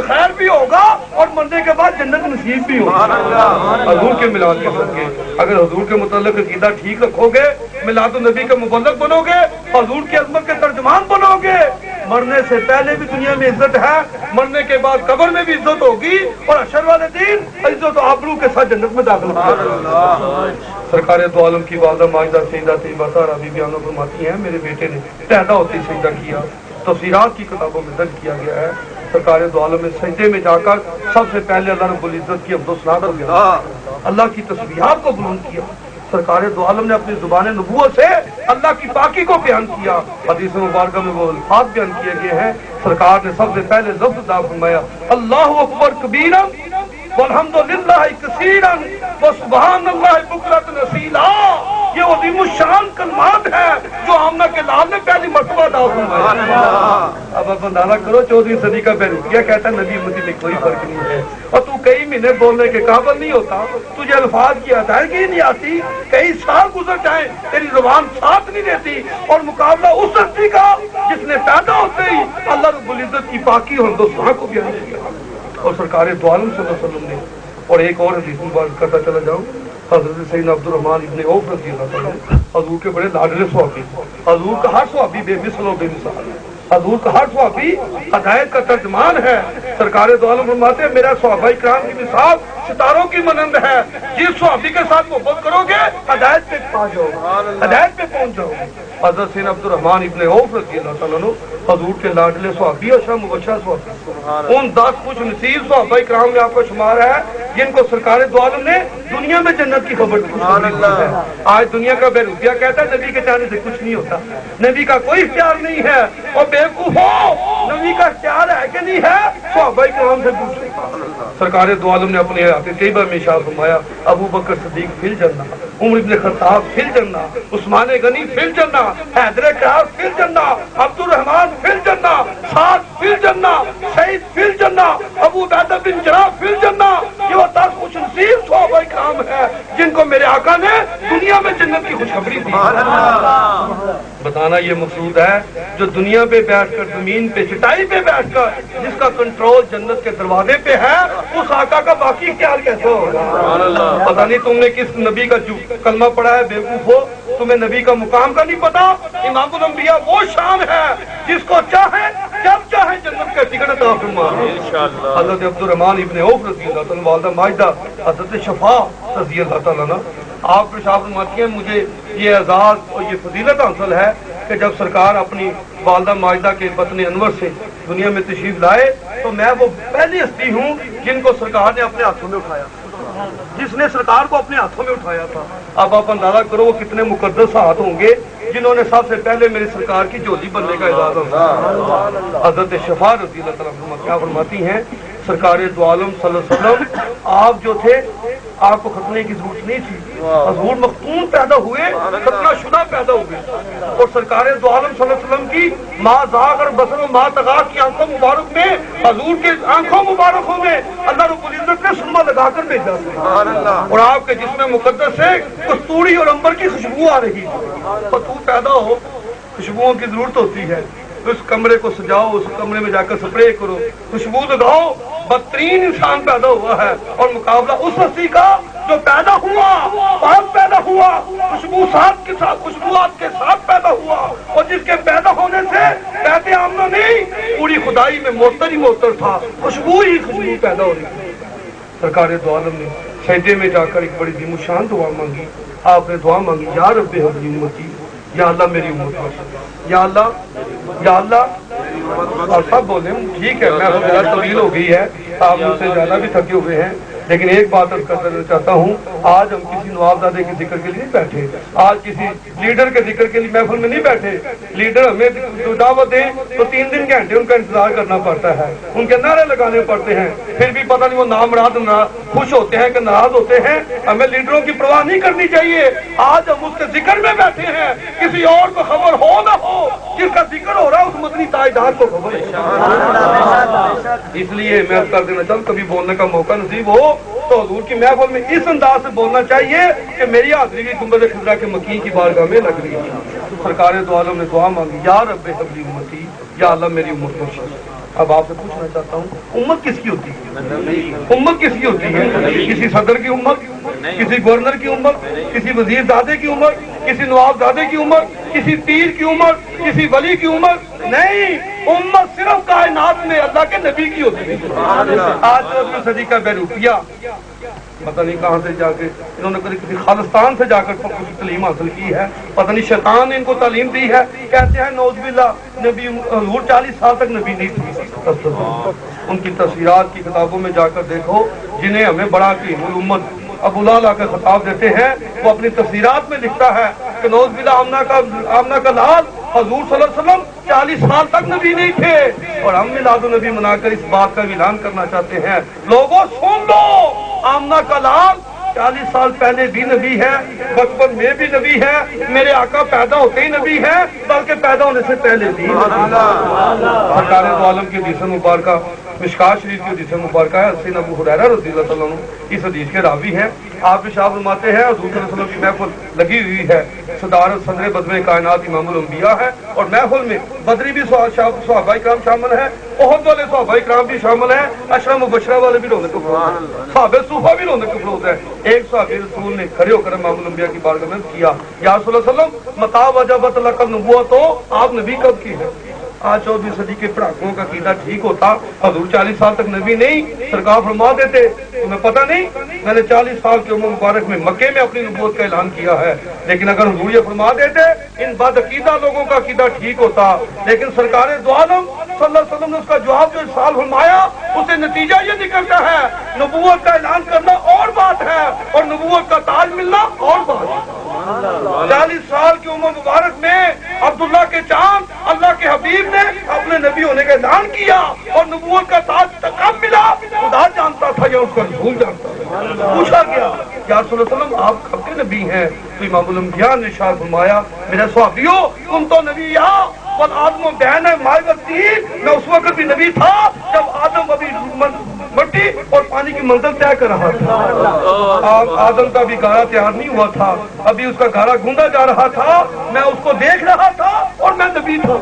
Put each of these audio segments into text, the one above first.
خیر بھی ہوگا اور مرنے کے بعد جنت نصیب بھی ہوگا حضور کے میلاد کے صدقے۔ اگر حضور کے متعلق عقیدہ ٹھیک رکھو گے، میلاد النبی کے مبلغ بنو گے، حضور کی عظمت کے ترجمان بنو گے، مرنے سے پہلے بھی دنیا میں عزت ہے، مرنے کے بعد قبر میں بھی عزت ہوگی، اور حشر والے دن عزت و آبرو کے ساتھ جنت میں داخل ہوگا۔ سرکار دو عالم کی والدہ ماجدہ سیدہ طیبہ سارہ بی بی آنو فرماتی ہیں میرے بیٹے نے پیدا ہوتے ہی سجدہ کیا۔ تفسیرات کی کتابوں میں درج کیا گیا ہے سرکار دو عالم میں سجدے میں جا کر سب سے پہلے اللہ رب العزت کی حمد و ثنا کیا، اللہ کی تسبیحات کو بلند کیا۔ سرکار دو عالم نے اپنی زبان نبوت سے اللہ کی پاکی کو بیان کیا۔ حدیث مبارکہ میں وہ الفاظ بیان کیے گئے ہیں، سرکار نے سب سے پہلے لفظ ادا فرمایا اللہ اکبر کبیرا والحمد للہ کثیرا وسبحان اللہ بکرۃ اصیلا۔ یہ عظیم الشان کلمات ہے جو آمنہ کے لال نے پہلی مرتبہ ادا فرمایا۔ اب آپ اندازہ کرو 14ویں صدی کا بیروتیا کہتا ہے نبی امتی میں کوئی فرق نہیں ہے، اور تو کئی مہینے بولنے کے قابل نہیں ہوتا، تجھے الفاظ کی ادائیگی نہیں آتی، کئی سال گزر جائیں تیری زبان ساتھ نہیں دیتی، اور مقابلہ اس ہستی کا جس نے پیدا ہوتے ہی اللہ رب العزت کی پاکی اور ثنا کو بیان کیا۔ اور سرکار دو عالم صلی اللہ علیہ وسلم نے، اور ایک اور حدیث مبارک کرتا چلا جاؤں، حضرت سیدنا عبد الرحمن ابن عوف رضی اللہ تعالیٰ حضور کے بڑے لاڈلے صحابی، حضور کا ہر صحابی بے مثل و بے مثال، حضور کا ہر صحابی ہدایت کا ترجمان ہے۔ سرکار دو عالم فرماتے ہیں میرا صحابہ کرام کی مثال ستاروں کی مانند ہے، جس صحابی کے ساتھ محبت کرو گے ہدایت پہ پا جاؤ گے، ہدایت پہ پہنچ جاؤ گے۔ حضرت سیدنا عبد الرحمن ابن عوف رضی اللہ تعالیٰ عنہ حضور کے لاڈلے صحابی اور مبشر صحابی، ان 10 خوش نصیب صحابہ کرام میں آپ کا شمار ہے جن کو سرکار دو عالم نے دنیا میں جنت کی خبر دی ہے۔ آج دنیا کا بیروتیا کہتا ہے نبی کے چاہنے سے کچھ نہیں ہوتا، نبی کا کوئی اختیار نہیں ہے، اور بیوقوف ہو نبی کا اختیار ہے کہ نہیں ہے صحابہ کرام سے پوچھیں۔ سرکار دو عالم نے اپنے حیات طیبہ میں ارشاد فرمایا ابو بکر صدیق فی الجنہ، عمر ابن خطاب فی الجنہ، عثمان غنی فی الجنہ، حیدر کرار فی الجنہ، عبد الرحمن فی الجنہ، سعد فی الجنہ، سعید فی الجنہ، ابو عبیدہ بن جراح فی الجنہ۔ یہ وہ 10 خوش نصیب صحابہ کرام ہے جن کو میرے آقا نے دنیا میں جنت کی خوشخبری دی۔ بتانا یہ مقصود ہے جو دنیا پہ بیٹھ کر زمین پہ چٹائی پہ بیٹھ کر جس کا کنٹرول جنت کے دروازے پہ ہے اس آقا کا باقی اختیار کیسے ہوگا؟ پتہ نہیں تم نے کس نبی کا کلمہ پڑھا ہے بیوقوف ہو، تمہیں نبی کا مقام کا نہیں پتا۔ امام الانبیاء وہ شان ہے جس کو چاہے جب چاہے جنت کا ٹکٹ عطا فرمائے۔ حضرت عبد الرحمن ابن عوف رضی اللہ تعالیٰ والدہ ماجدہ حضرت شفا رضی اللہ تعالیٰ عنہ آپ کے شاہ فرماتی ہیں مجھے یہ اعزاز اور یہ فضیلت حاصل ہے کہ جب سرکار اپنی والدہ ماجدہ کے بطن انور سے دنیا میں تشریف لائے تو میں وہ پہلی ہستی ہوں جن کو سرکار نے اپنے ہاتھوں میں اٹھایا، جس نے سرکار کو اپنے ہاتھوں میں اٹھایا تھا۔ اب آپ اندازہ کرو وہ کتنے مقدس ہاتھ ہوں گے جنہوں نے سب سے پہلے میرے سرکار کی جولی بننے کا اعزاز ہوگا۔ حضرت شفا رضی اللہ تعالیٰ کیا فرماتی ہیں سرکار دو عالم صلی اللہ علیہ وسلم آپ جو تھے آپ کو ختنے کی ضرورت نہیں تھی، حضور مختون پیدا ہوئے، ختنہ شدہ پیدا ہوئے، اور سرکار دو عالم صلی اللہ علیہ وسلم کی ماں زاغ اور بصر و ماں طغا کی آنکھوں مبارک میں حضور کے آنکھوں مبارکوں میں اللہ رب العزت نے سرما لگا کر بھیجا تھا، اور آپ کے جسم مقدس سے کستوری اور عنبر کی خوشبو آ رہی تھی۔ اور تو پیدا ہو خوشبوؤں کی ضرورت ہوتی ہے، اس کمرے کو سجاؤ، اس کمرے میں جا کر سپرے کرو، خوشبو لگاؤ، بدترین انسان پیدا ہوا ہے، اور مقابلہ اس ہستی کا جو پیدا ہوا پاک پیدا ہوا خوشبوات کے ساتھ خوشبوات کے ساتھ پیدا ہوا، اور جس کے پیدا ہونے سے بیت آمنہ نہیں پوری خدائی میں معطر ہی معطر تھا، خوشبو ہی خوشبو پیدا ہو رہی تھی۔ سرکار دو عالم نے سجدے میں جا کر ایک بڑی ذی الشان دعا مانگی، آپ نے دعا مانگی یا رب حبلی امتی، یا اللہ میری امت بخش، یا اللہ یا اللہ۔ اور سب بولے ٹھیک ہے میں زیادہ طویل ہو گئی ہے، آپ مجھ سے زیادہ بھی تھکے ہوئے ہیں، لیکن ایک بات عرض کرنا چاہتا ہوں، آج ہم کسی نوابزادے کے ذکر کے لیے نہیں بیٹھے، آج کسی لیڈر کے ذکر کے لیے محفل میں نہیں بیٹھے۔ لیڈر ہمیں دعوت دیں تو 3 دن گھنٹے ان کا انتظار کرنا پڑتا ہے، ان کے نعرے لگانے پڑتے ہیں، پھر بھی پتہ نہیں وہ نامراد خوش ہوتے ہیں کہ ناراض ہوتے ہیں۔ ہمیں لیڈروں کی پرواہ نہیں کرنی چاہیے، آج ہم اس کے ذکر میں بیٹھے ہیں، کسی اور کو خبر ہو نہ ہو، جس کا ذکر ہو رہا ہے اس مدنی تاجدار کو خبر ہے۔ اس لیے میں کر دینا چاہوں کبھی بولنے کا موقع نصیب ہو تو حضور کی محفل میں اس انداز سے بولنا چاہیے کہ میری حاضری بھی گنبد خضرا کے مکین کی بارگاہ میں لگ رہی ہے۔ سرکار دو عالم نے دعا مانگی یا رب حبلی امتی، یا اللہ میری امت بخش۔ اب آپ سے پوچھنا چاہتا ہوں امت کس کی ہوتی ہے؟ امت کس کی ہوتی ہے؟ کسی صدر کی امت، کسی گورنر کی امت، کسی وزیر زادے کی امت، کسی نواب زادے کی امت، کسی پیر کی امت، کسی ولی کی امت؟ نہیں، امت صرف کائنات میں اللہ کے نبی کی ہوتی ہے۔ آج 14ویں صدی کا بیروپیہ پتہ نہیں کہاں سے جا کے انہوں نے کسی خالستان سے جا کر کچھ تعلیم حاصل کی ہے، پتہ نہیں شیطان نے ان کو تعلیم دی ہے، کہتے ہیں نعوذ باللہ نبی حضور 40 سال تک نبی نہیں تھی۔ ان کی تصویرات کی کتابوں میں جا کر دیکھو، جنہیں ہمیں بڑا حکیم الامت ابو لالا کا خطاب دیتے ہیں، وہ اپنی تفسیرات میں لکھتا ہے کہ نعوذ باللہ آمنہ کا لال حضور صلی اللہ علیہ وسلم 40 سال تک نبی نہیں تھے، اور ہم میلاد النبی منا کر اس بات کا اعلان کرنا چاہتے ہیں، لوگوں سن لو، آمنہ کا لال 40 سال پہلے بھی نبی ہے، بچپن میں بھی نبی ہے، میرے آقا پیدا ہوتے ہی نبی ہے، بلکہ پیدا ہونے سے پہلے بھی سرکار دو عالم کی حدیث مبارکہ مشکات شریف کی حدیث مبارکہ ہے، سیدنا ابو ہریرہ رضی اللہ تعالیٰ عنہ اس حدیث کے راوی ہیں۔ آپ ارشاد فرماتے ہیں حضور صلی اللہ علیہ وسلم کی محفل لگی ہوئی ہے، صدر بدر کائنات امام الانبیاء ہے، اور محفل میں بدری بھی صحابہ کرام شامل ہیں، احد والے صحابہ کرام بھی شامل ہیں، عشرہ مبشرہ والے بھی رونے کو صحابہ صوفہ بھی رونے کو فروغ ہے۔ ایک صحابی رسول نے کھڑے ہو کر امام الانبیاء کی بارگاہ میں کیا، یا رسول اللہ صلی اللہ علیہ وسلم متى وجبت لک النبوۃ، تو آپ نبی کب کی ہے؟ آج 14ویں صدی کے پڑھاکوؤں کا عقیدہ ٹھیک ہوتا، حضور 40 سال تک نبی نہیں، سرکار فرما دیتے تمہیں پتہ نہیں میں نے 40 سال کی عمر مبارک میں مکے میں اپنی نبوت کا اعلان کیا ہے، لیکن اگر حضور یہ فرما دیتے ان بد عقیدہ لوگوں کا عقیدہ ٹھیک ہوتا، لیکن سرکار دو عالم صلی اللہ علیہ وسلم نے اس کا جواب جو ارسال فرمایا، اسے نتیجہ یہ نکلتا ہے نبوت کا اعلان کرنا اور بات ہے اور نبوت کا تاج ملنا اور بات ہے۔ 40 سال کی عمر مبارک میں عبداللہ کے چاند اللہ کے حبیب نے اپنے نبی ہونے کا اعلان کیا، اور نبوت کا تاج کب ملا خدا جانتا تھا یا اس کا رسول جانتا تھا؟ پوچھا گیا یا رسول اللہ علیہ وسلم آپ کب کے نبی ہیں؟ تو امام الانبیاء نے ارشاد فرمایا میرے صحابیوں تم تو نبی آدم و بہن ہے مائے وسطین، میں اس وقت بھی نبی تھا جب آدم ابھی مٹی اور پانی کی منزل طے کر رہا تھا، آدم کا بھی گارا تیار نہیں ہوا تھا، ابھی اس کا گارا گوندا جا رہا تھا، میں اس کو دیکھ رہا تھا اور میں نبی تھا۔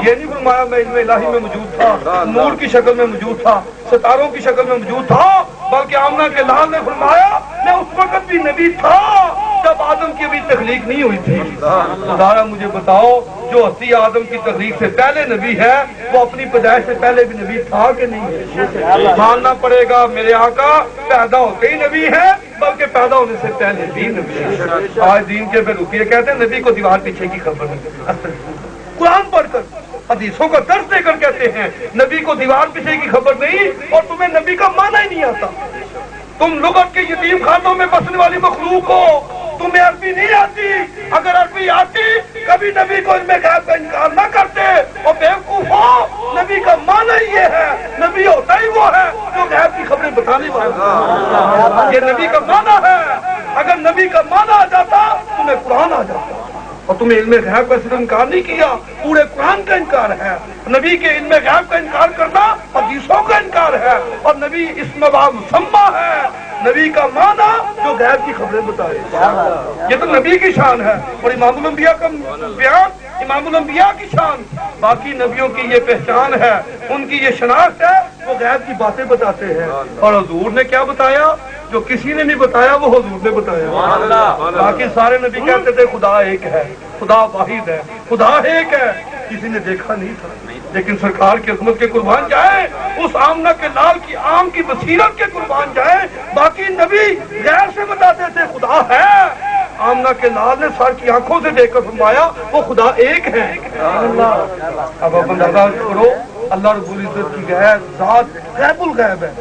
یہ نہیں فرمایا میں علم الہی میں موجود تھا، نور کی شکل میں موجود تھا، ستاروں کی شکل میں موجود تھا، بلکہ آمنہ کے لال نے فرمایا میں اس وقت بھی نبی تھا جب آدم کی بھی تخلیق نہیں ہوئی تھی۔ ذرا مجھے بتاؤ جو ہستی آدم کی تخلیق سے پہلے نبی ہے وہ اپنی پیدائش سے پہلے بھی نبی تھا کہ نہیں؟ ماننا پڑے گا میرے آقا پیدا ہوتے ہی نبی ہے بلکہ پیدا ہونے سے پہلے بھی نبی ہے۔ آج دین کے بیروپیے کہتے ہیں نبی کو دیوار پیچھے کی خبر نہیں، قرآن پڑھ کر حدیثوں کا درس دے کر کہتے ہیں نبی کو دیوار پیچھے کی خبر نہیں، اور تمہیں نبی کا معنی ہی نہیں آتا، تم لغت کے یتیم خانوں میں بسنے والی مخلوق ہو، تمہیں عربی نہیں آتی، اگر عربی آتی کبھی نبی کو علم غیب کا انکار نہ کرتے، اور بیوقوف ہو نبی کا معنی یہ ہے نبی ہوتا ہی وہ ہے جو غیب کی خبریں بتانے والا، یہ نبی کا معنی ہے، اگر نبی کا معنی آ جاتا تمہیں قرآن آ جاتا، اور تمہیں علم غیب کا صرف انکار نہیں کیا پورے قرآن کا انکار ہے، نبی کے علم غیب کا انکار کرنا حدیثوں کا انکار ہے، اور نبی اسم باب مسمى ہے، نبی کا معنی جو غیب کی خبریں بتائے، یہ تو نبی کی شان ہے، اور امام الانبیاء کا بیان امام الانبیاء کی شان، باقی نبیوں کی یہ پہچان ہے، ان کی یہ شناخت ہے، وہ غیب کی باتیں بتاتے ہیں، اور حضور نے کیا بتایا جو کسی نے نہیں بتایا وہ حضور نے بتایا۔ باقی سارے نبی کہتے تھے خدا ایک ہے، خدا واحد ہے، خدا ایک ہے، کسی نے دیکھا نہیں تھا، لیکن سرکار کی عظمت کے قربان جائیں، اس آمنہ کے لال کی آم کی بصیرت کے قربان جائیں، باقی نبی غیر سے بتاتے تھے خدا ہے، آمنہ کے لال نے سر کی آنکھوں سے دیکھ کر فرمایا وہ خدا ایک ہے۔ اب آپ اندازہ کرو اللہ رب العزت کی ذات غیب الغیب ہے،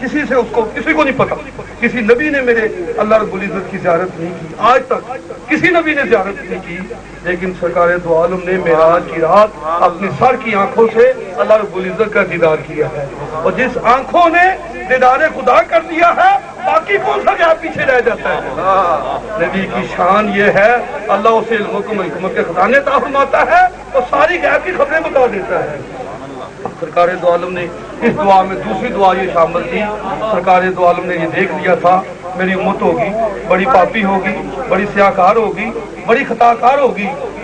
کسی کو نہیں پتا، کسی نبی نے میرے اللہ رب العزت کی زیارت نہیں کی، آج تک کسی نبی نے زیارت نہیں کی، لیکن سرکار دو عالم نے معراج کی رات اپنی سر کی آنکھوں سے اللہ رب العزت کا دیدار کیا ہے، اور جس آنکھوں نے دیدار خدا کر دیا ہے باقی کون سا غیب پیچھے رہ جاتا ہے؟ نبی کی شان یہ ہے اللہ اسے علم و حکمت کے خزانے عطا فرماتا ہے اور ساری غیب کی خبریں بتا دیتا ہے۔ سرکار دو عالم نے اس دعا میں دوسری دعا یہ شامل تھی، سرکار دو عالم نے یہ دیکھ لیا تھا میری امت ہوگی بڑی پاپی ہوگی، بڑی سیاہ کار ہوگی، بڑی خطا کار ہوگی،